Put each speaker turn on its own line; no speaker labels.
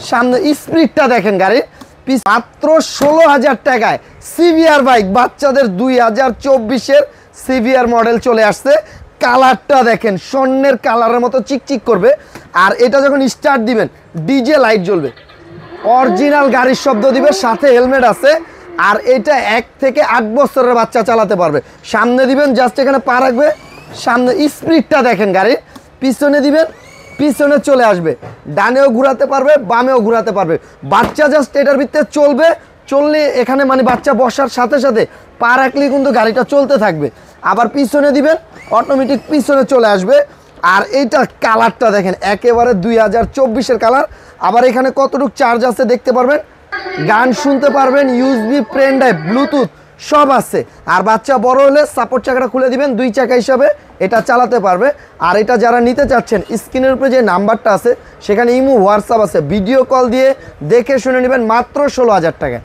সামনে স্প্রিটটা দেখেন গাড়ির মাত্র 16,000 টাকায় সিভিআর বাইক বাচ্চাদের 2024-এর সিভিআর মডেল চলে আসছে। কালারটা দেখেন স্বর্ণের কালারের মতো চিকচিক করবে। আর এটা যখন স্টার্ট দিবেন ডিজে লাইট জ্বলবে, অরিজিনাল গাড়ির শব্দ দিবে, সাথে হেলমেট আছে। আর এটা 1 থেকে 8 বছরের বাচ্চা চালাতে পারবে। সামনে দিবেন জাস্ট এখানে পা রাখবে, সামনে স্প্রিটটা দেখেন গাড়ির, পিছনে দিবেন পিছনে চলে আসবে, ডানেও ঘোরাতে পারবে বামেও ঘোরাতে পারবে। বাচ্চা জাস্ট এটার ভিতরে চলবে, চললে এখানে মানে বাচ্চা বসার সাথে সাথে পা রাখলেই কিন্তু গাড়িটা চলতে থাকবে। আবার পিছনে দিবেন অটোমেটিক পিছনে চলে আসবে। আর এইটা কালারটা দেখেন একেবারে 2024-এর কালার। আবার এখানে কতটুকু চার্জ আছে দেখতে পারবেন, গান শুনতে পারবেন, ইউএসবি পেন ড্রাইভ ব্লুটুথ সব আছে। আর বাচ্চা বড় হলে সাপোর্ট চাকাটা খুলে দিবেন, 2 চাকা হিসাবে এটা চালাতে পারবে। আর এটা যারা নিতে চাচ্ছেন স্ক্রিনের উপরে যে নাম্বারটা আছে সেখানে ইমো হোয়াটসঅ্যাপ আছে, ভিডিও কল দিয়ে দেখে শুনে নেবেন মাত্র 16,000 টাকায়।